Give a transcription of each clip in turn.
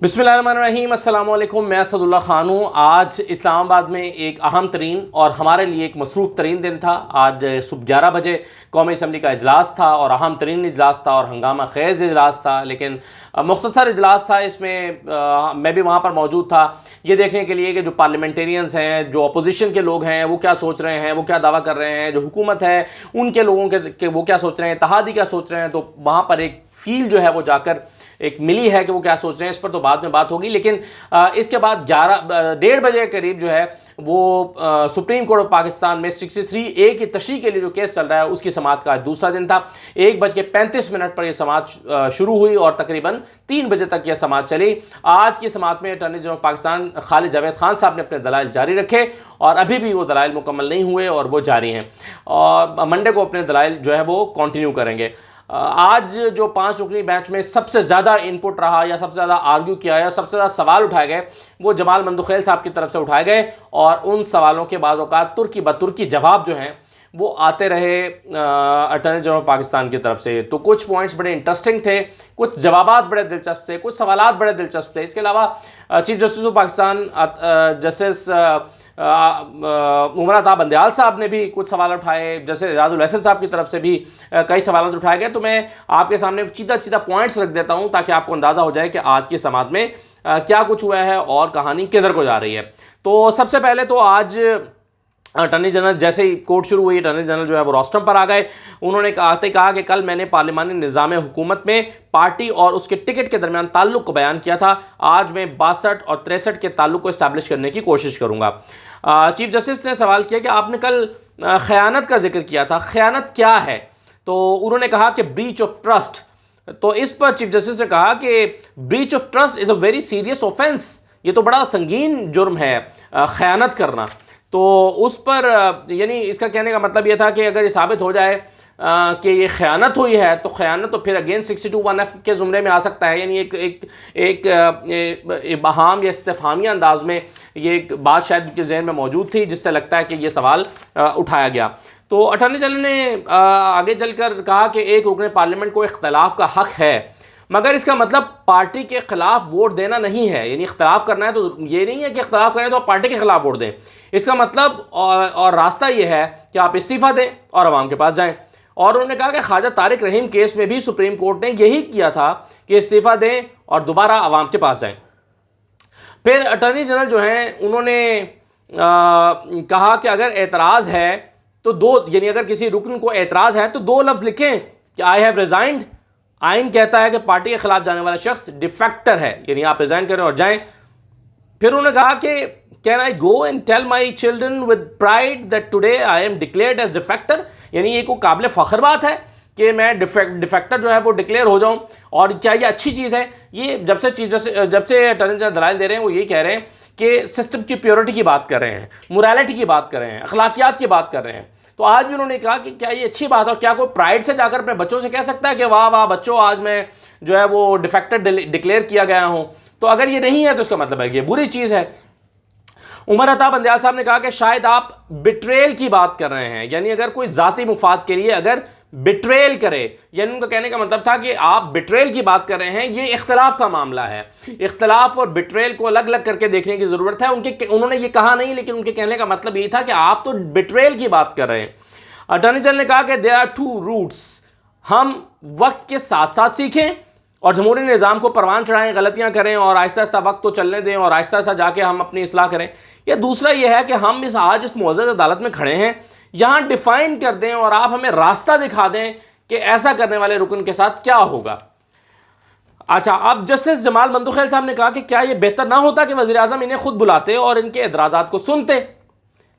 बिस्मिल्लाहिर्रहमानिर्रहीम, अस्सलाम वालेकुम। मैं असदुल्ला ख़ान हूँ। आज इस्लामाबाद में एक अहम तरीन और हमारे लिए एक मसरूफ़ तरीन दिन था। आज सुबह 11 बजे कौमी असम्बली का इजलास था और अहम तरीन इजलास था और हंगामा खेज़ इजलास था, लेकिन मुख्तसर इजलास था। इसमें मैं भी वहाँ पर मौजूद था ये देखने के लिए कि जो पार्लियामेंटेरियंस हैं, जो अपोजिशन के लोग हैं, वो क्या सोच रहे हैं, वो क्या दावा कर रहे हैं, जो हुकूमत है उनके लोगों के वो क्या सोच रहे हैं, इत्तेहादी क्या सोच रहे हैं। तो वहाँ पर एक फील जो है वो जाकर एक मिली है कि वो क्या सोच रहे हैं। इस पर तो बाद में बात होगी, लेकिन इसके बाद 1:30 बजे के करीब जो है वो सुप्रीम कोर्ट ऑफ पाकिस्तान में 63A की तशरीह के लिए जो केस चल रहा है उसकी समाअत का आज दूसरा दिन था। 1:35 पर यह समाअत शुरू हुई और तकरीबन 3 बजे तक यह समाअत चली। आज की समाअत में अटॉर्नी जनरल पाकिस्तान खालिद जावेद खान साहब ने अपने दलाइल जारी रखे और अभी भी वो दलाइल मुकम्मल नहीं हुए और वो जारी हैं और मंडे को अपने दलाइल जो है वो कंटिन्यू करेंगे। आज जो 5 रुकनी बेंच में सबसे ज़्यादा इनपुट रहा या सबसे ज़्यादा आर्ग्यू किया या सबसे ज़्यादा सवाल उठाए गए वो जमाल मंदुखेल साहब की तरफ से उठाए गए और उन सवालों के बाद औक़ात तुर्की बतुर्की जवाब जो हैं वो आते रहे अटॉर्नी जनरल पाकिस्तान की तरफ से। तो कुछ पॉइंट्स बड़े इंटरेस्टिंग थे, कुछ जवाबात बड़े दिलचस्प थे, कुछ सवालात बड़े दिलचस्प थे। इसके अलावा chief justice of Pakistan justice Umar Ata Bandial साहब ने भी कुछ सवाल उठाए, जैसे रियाजुल हसन साहब की तरफ से भी कई सवाल उठाए गए। तो मैं आपके सामने सीधा पॉइंट्स रख देता हूं ताकि आपको अंदाज़ा हो जाए कि आज की समाअत में क्या कुछ हुआ है और कहानी किधर को जा रही है। तो सबसे पहले तो आज अटॉर्नी जनरल जैसे ही कोर्ट शुरू हुई, अटॉर्नी जनरल जो है वो रोस्टम पर आ गए। उन्होंने कहा कि कल मैंने पार्लिमानी निज़ाम हुकूमत में पार्टी और उसके टिकट के दरमियान ताल्लुक़ को बयान किया था। आज मैं 62 और 63 के ताल्लुक़ को इस्टेब्लिश करने की कोशिश करूँगा। चीफ जस्टिस ने सवाल किया कि आपने कल ख़यानत का जिक्र किया था, ख़यानत क्या है? तो उन्होंने कहा कि ब्रीच ऑफ ट्रस्ट। तो इस पर चीफ जस्टिस ने कहा कि breach of trust is a very serious offence, ये तो बड़ा संगीन जुर्म है ख़यानत करना। तो उस पर यानी इसका कहने का मतलब ये था कि अगर ये साबित हो जाए कि ये ख़यानत हुई है तो ख़यानत तो फिर अगेन 62(1)(f) के ज़ुमरे में आ सकता है। यानी एक इबहाम या इस्तिफ़हामिया अंदाज में ये एक बात शायद उनके ज़हन में मौजूद थी जिससे लगता है कि ये सवाल उठाया गया। तो अटॉर्नी जनरल ने आगे चलकर कहा कि एक रुकने पार्लियामेंट को इख्तलाफ का हक़ है, मगर इसका मतलब पार्टी के ख़िलाफ़ वोट देना नहीं है। यानी इख्तलाफ करना है तो ये नहीं है कि इख्तलाफ करें तो आप पार्टी के ख़िलाफ़ वोट दें। इसका मतलब और रास्ता ये है कि आप इस्तीफ़ा दें और अवाम के पास जाएं। और उन्होंने कहा कि ख्वाजा तारिक रहीम केस में भी सुप्रीम कोर्ट ने यही किया था कि इस्तीफ़ा दें और दोबारा अवाम के पास जाएं। फिर अटॉर्नी जनरल जो हैं उन्होंने कहा कि अगर एतराज़ है तो यानी अगर किसी रुकन को एतराज़ है तो 2 लफ्ज़ लिखें कि आई हैव रिज़ाइंड। आइन कहता है कि पार्टी के खिलाफ जाने वाला शख्स डिफेक्टर है, यानी आप रिजाइन करें और जाएं। फिर उन्होंने कहा कि can I go and tell my children with pride that today I am declared as defector. यानी ये कोई काबिल फ़ख्र बात है कि मैं डिफेक्टर जो है वो डिक्लेयर हो जाऊं, और क्या ये अच्छी चीज़ है? ये जब से अटॉर्नी जनरल दलाइल दे रहे हैं वो यही कह रहे हैं कि सिस्टम की प्योरिटी की बात कर रहे हैं, मोरालिटी की बात कर रहे हैं, अखलाकियात की बात कर रहे हैं। तो आज भी उन्होंने कहा कि क्या ये अच्छी बात है और क्या कोई प्राइड से जाकर अपने बच्चों से कह सकता है कि वाह वाह बच्चों आज मैं जो है वो डिफेक्टर डिक्लेयर किया गया हूं? तो अगर ये नहीं है तो इसका मतलब है कि ये बुरी चीज़ है। उमर अता बंदयाल साहब ने कहा कि शायद आप बिट्रेल की बात कर रहे हैं, यानी अगर कोई ज़ाती मुफाद के लिए अगर बिट्रेल करे, यानी उनका कहने का मतलब था कि आप बिट्रेल की बात कर रहे हैं, ये इख्तलाफ का मामला है। इख्तलाफ और बिट्रेल को अलग अलग करके देखने की ज़रूरत है। उन्होंने ये कहा नहीं, लेकिन उनके कहने का मतलब ये था कि आप तो बिट्रेल की बात कर रहे हैं। अटॉर्नी जनरल ने कहा कि देयर आर 2 रूट्स, हम वक्त के साथ साथ सीखें और जमहूरी निज़ाम को परवान चढ़ाएं, गलतियां करें और आहिस्ता आहिस्ता वक्त को चलने दें और आहिस्ता आहिस्ता जाके हम अपनी इस्लाह करें। या दूसरा यह है कि हम आज इस मुअज़्ज़ज़ अदालत में खड़े हैं, यहाँ डिफ़ाइन कर दें और आप हमें रास्ता दिखा दें कि ऐसा करने वाले रुकन के साथ क्या होगा। अच्छा, अब जस्टिस जमाल मंदुखेल साहब ने कहा कि क्या यह बेहतर ना होता कि वज़ीर आज़म इन्हें खुद बुलाते और इनके एतराज़ात को सुनते?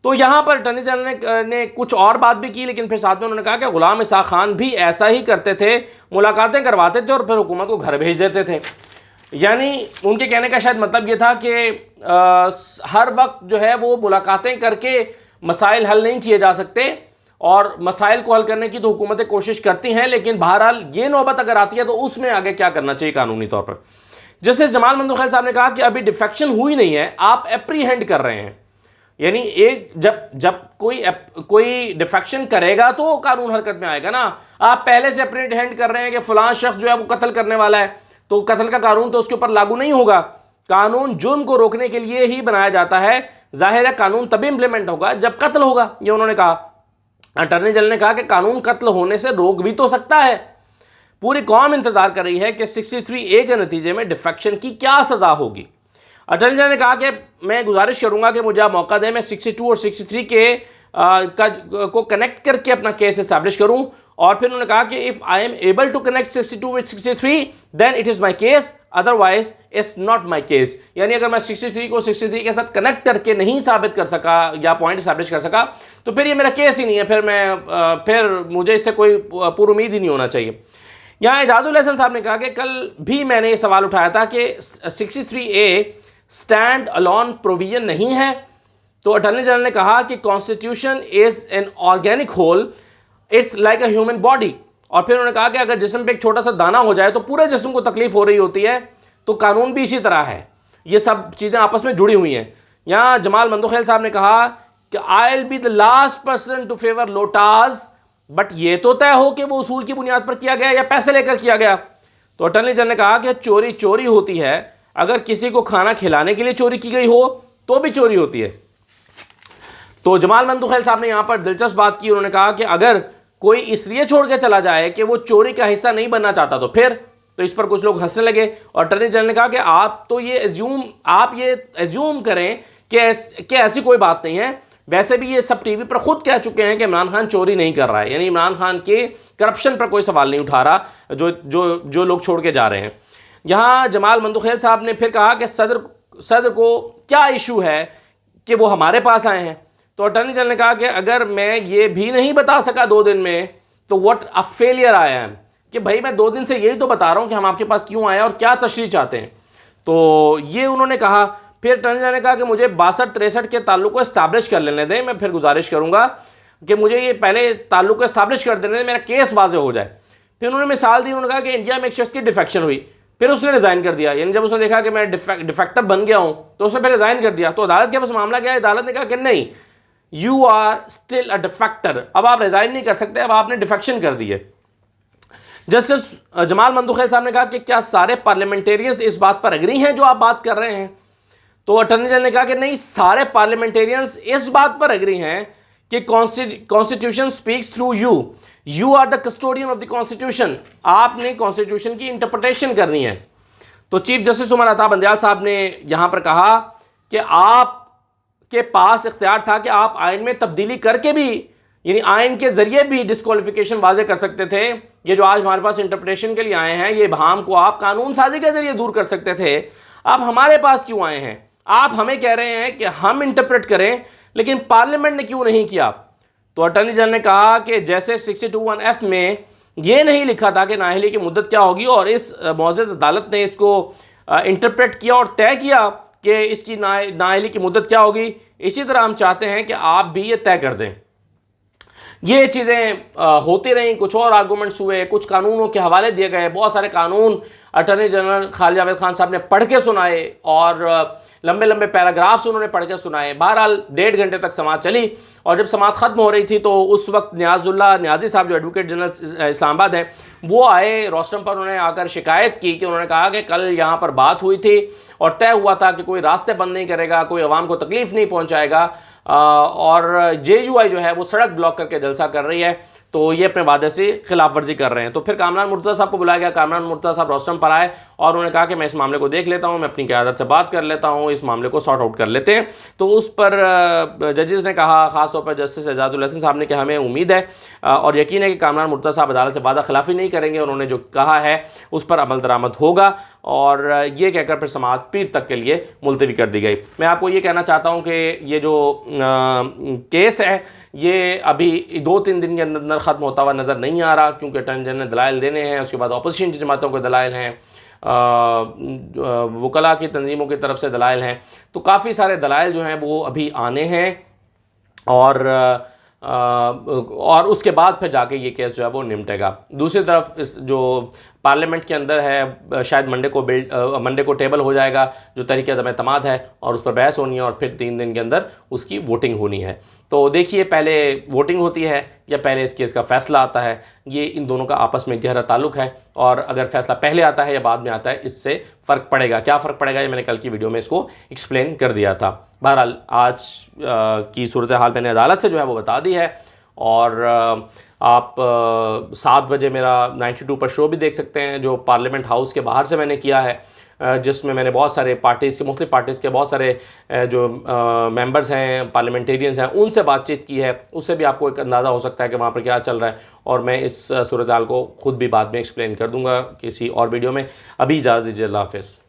तो यहाँ पर अटॉर्नी जनरल ने कुछ और बात भी की, लेकिन फिर साथ में उन्होंने कहा कि गुलाम इसाक़ खान भी ऐसा ही करते थे, मुलाकातें करवाते थे और फिर हुकूमत को घर भेज देते थे। यानी उनके कहने का शायद मतलब ये था कि हर वक्त जो है वो मुलाकातें करके मसाइल हल नहीं किए जा सकते, और मसाइल को हल करने की तो हुकूमतें कोशिश करती हैं, लेकिन बहरहाल ये नौबत अगर आती है तो उसमें आगे क्या करना चाहिए कानूनी तौर पर। जैसे जमाल मंदुखेल साहब ने कहा कि अभी डिफेक्शन हुई नहीं है, आप एप्रीहेंड कर रहे हैं। यानी एक जब कोई डिफेक्शन करेगा तो कानून हरकत में आएगा ना। आप पहले से एप्रीहेंड कर रहे हैं कि फलां शख्स जो है वो कत्ल करने वाला है, तो कत्ल का कानून तो उसके ऊपर लागू नहीं होगा। कानून जुर्म को रोकने के लिए ही बनाया जाता है, जाहिर है कानून तभी इंप्लीमेंट होगा जब कत्ल होगा, ये उन्होंने कहा। अटॉर्नी जनरल ने कहा कि कानून कत्ल होने से रोक भी तो सकता है। पूरी कौम इंतजार कर रही है कि 63A के नतीजे में डिफेक्शन की क्या सजा होगी। अटॉर्नी जनरल ने कहा कि मैं गुजारिश करूंगा कि मुझे आप मौका दें, मैं 62 और 63 के को कनेक्ट करके अपना केस इस्टेब्लिश करूं। और फिर उन्होंने कहा कि if I am able to connect 62 with 63 then it is my case, otherwise it's not my case. यानी अगर मैं 63 को 63 के साथ कनेक्ट करके नहीं साबित कर सका या पॉइंट इस्टेब्लिश कर सका तो फिर ये मेरा केस ही नहीं है, फिर मुझे इससे कोई पूरी उम्मीद ही नहीं होना चाहिए। यहाँ एजाजुल हसन साहब ने कहा कि कल भी मैंने ये सवाल उठाया था कि 63A स्टैंड अलोन प्रोविजन नहीं है। तो अटॉर्नी जनरल ने कहा कि constitution is an organic whole, it's like a human body. और फिर उन्होंने कहा कि अगर जिस्म पे एक छोटा सा दाना हो जाए तो पूरे जिस्म को तकलीफ हो रही होती है, तो कानून भी इसी तरह है। ये सब चीज़ें आपस में जुड़ी हुई हैं। यहाँ जमाल मंदोखेल साहब ने कहा कि I will be the last person to favour लोटाज, बट ये तो तय हो कि वो उसूल की बुनियाद पर किया गया या पैसे लेकर किया गया। तो अटॉर्नी जनरल ने कहा कि चोरी चोरी होती है, अगर किसी को खाना खिलाने के लिए चोरी की गई हो तो भी चोरी होती है। तो जमाल मंदोखेल साहब ने यहाँ पर दिलचस्प बात की। उन्होंने कहा कि अगर कोई इसलिए छोड़ के चला जाए कि वो चोरी का हिस्सा नहीं बनना चाहता तो फिर, तो इस पर कुछ लोग हंसने लगे। और अटॉर्नी जनरल ने कहा कि आप ये एज्यूम करें कि ऐसी कोई बात नहीं है। वैसे भी ये सब टीवी पर खुद कह चुके हैं कि इमरान खान चोरी नहीं कर रहा है, यानी इमरान खान के करप्शन पर कोई सवाल नहीं उठा रहा जो लोग छोड़ के जा रहे हैं। यहाँ जमाल मंदोखेल साहब ने फिर कहा कि सदर को क्या इशू है कि वो हमारे पास आए हैं। तो अटॉर्नी जनरल ने कहा कि अगर मैं ये भी नहीं बता सका 2 दिन में तो what a failure I am, कि भाई मैं 2 दिन से यही तो बता रहा हूँ कि हम आपके पास क्यों आए और क्या तशरीह चाहते हैं। तो ये उन्होंने कहा। फिर अटॉर्नी जनरल ने कहा कि मुझे 62-63 के ताल्लुक को इस्टेब्लिश कर लेने दें, मैं फिर गुजारिश करूँगा कि मुझे ये पहले ताल्लुक को इस्टेब्लिश कर देने दें, मेरा केस वाज़ेह हो जाए। फिर उन्होंने मिसाल दी, उन्होंने कहा कि इंडिया में एक शख्स की डिफेक्शन हुई, फिर उसने रिज़ाइन कर दिया। यानी जब उसने देखा कि मैं डिफेक्टर बन गया हूँ तो उसने फिर रिज़ाइन कर दिया। तो अदालत के पास मामला गया, अदालत ने कहा कि नहीं, you are still a defector, अब आप रिज़ाइन नहीं कर सकते, अब आपने डिफेक्शन कर दी है। जस्टिस जमाल मंदोखेल साहब ने कहा कि क्या सारे पार्लियामेंटेरियंस इस बात पर एग्री हैं जो आप बात कर रहे हैं। तो अटॉर्नी जनरल ने कहा कि नहीं, सारे पार्लियामेंटेरियंस इस बात पर एग्री हैं कि constitution speaks through you are the custodian of the constitution, आपने कॉन्स्टिट्यूशन की इंटरप्रिटेशन करनी है। तो चीफ जस्टिस उमर अता बंदयाल साहब ने यहां पर कहा कि आपके पास इख्तियार था कि आप आइन में तब्दीली करके भी, यानी आइन के जरिए भी डिस्क्वालिफिकेशन वाजे कर सकते थे। ये जो आज हमारे पास इंटरप्रिटेशन के लिए आए हैं, ये बहाम को आप कानून साजी के जरिए दूर कर सकते थे। आप हमारे पास क्यों आए हैं? आप हमें कह रहे हैं कि हम इंटरप्रेट करें, लेकिन पार्लियामेंट ने क्यों नहीं किया। तो अटॉर्नी जनरल ने कहा कि जैसे 62(1)(f) में ये नहीं लिखा था कि नाअहली की मुद्दत क्या होगी और इस मुअज़्ज़ज़ अदालत ने इसको इंटरप्रेट किया और तय किया कि इसकी नाअहली की मुद्दत क्या होगी, इसी तरह हम चाहते हैं कि आप भी ये तय कर दें। ये चीज़ें होती रहीं, कुछ और आर्गूमेंट्स हुए, कुछ कानूनों के हवाले दिए गए, बहुत सारे कानून अटॉर्नी जनरल खालिद जावेद खान साहब ने पढ़ के सुनाए और लंबे लंबे पैराग्राफ्स उन्होंने पढ़ के सुनाए। बहरहाल 1.5 घंटे तक समाअत चली और जब समाअत ख़त्म हो रही थी तो उस वक्त नियाज़ुल्लाह नियाज़ी साहब जो एडवोकेट जनरल इस्लामाबाद हैं वो आए रोस्टम पर। उन्होंने आकर शिकायत की कि उन्होंने कहा कि कल यहाँ पर बात हुई थी और तय हुआ था कि कोई रास्ते बंद नहीं करेगा, कोई अवाम को तकलीफ़ नहीं पहुँचाएगा और JUI जो है वो सड़क ब्लॉक करके जलसा कर रही है, तो ये अपने वादे से खिलाफ वर्जी कर रहे हैं। तो फिर कामरान मुर्तज़ा साहब को बुलाया गया। कामरान मुर्तज़ा साहब रोस्टम पर आए और उन्होंने कहा कि मैं इस मामले को देख लेता हूँ, मैं अपनी क़यादत से बात कर लेता हूँ, इस मामले को सॉर्ट आउट कर लेते हैं। तो उस पर जजेस ने कहा, ख़ास तौर पर जस्टिस एजाजुल हसन साहब ने, कि हमें उम्मीद है और यकीन है कि कामरान मुर्तज़ा साहब अदालत से वादा खिलाफ़ी नहीं करेंगे, उन्होंने जो कहा है उस पर अमल दरामद होगा। और ये कहकर फिर समाअत पीर तक के लिए मुलतवी कर दी गई। मैं आपको ये कहना चाहता हूँ कि ये जो केस है ये अभी 2-3 दिन के अंदर ख़त्म होता हुआ नज़र नहीं आ रहा, क्योंकि अटॉर्नी जनरल ने दलाइल देने हैं, उसके बाद अपोजिशन की जमातों के दलाइल हैं, वकला की तंजीमों की तरफ से दलाइल हैं। तो काफ़ी सारे दलाइल जो हैं वो अभी आने हैं और उसके बाद फिर जाके ये केस जो है वो निपटेगा। दूसरी तरफ इस जो पार्लियामेंट के अंदर है, शायद मंडे को टेबल हो जाएगा जो तरीक़े एतमाद है, और उस पर बहस होनी है और फिर 3 दिन के अंदर उसकी वोटिंग होनी है। तो देखिए पहले वोटिंग होती है या पहले इस केस का फ़ैसला आता है, ये इन दोनों का आपस में गहरा ताल्लुक़ है, और अगर फ़ैसला पहले आता है या बाद में आता है इससे फ़र्क पड़ेगा। क्या फ़र्क पड़ेगा ये मैंने कल की वीडियो में इसको एक्सप्लेन कर दिया था। बहरहाल आज की सूरत हाल मैंने अदालत से जो है वो बता दी है, और आप 7 बजे मेरा 92 पर शो भी देख सकते हैं जो पार्लियामेंट हाउस के बाहर से मैंने किया है, जिसमें मैंने बहुत सारे पार्टीज़ के, मुख्तलिफ पार्टीज़ के बहुत सारे जो मेंबर्स हैं, पार्लियामेंटेरियंस हैं, उनसे बातचीत की है। उससे भी आपको एक अंदाज़ा हो सकता है कि वहाँ पर क्या चल रहा है, और मैं इस सूरत हाल को ख़ुद भी बाद में एक्सप्लेन कर दूँगा किसी और वीडियो में। अभी इजाज़त दीजिए, अल्लाह हाफ़िज़।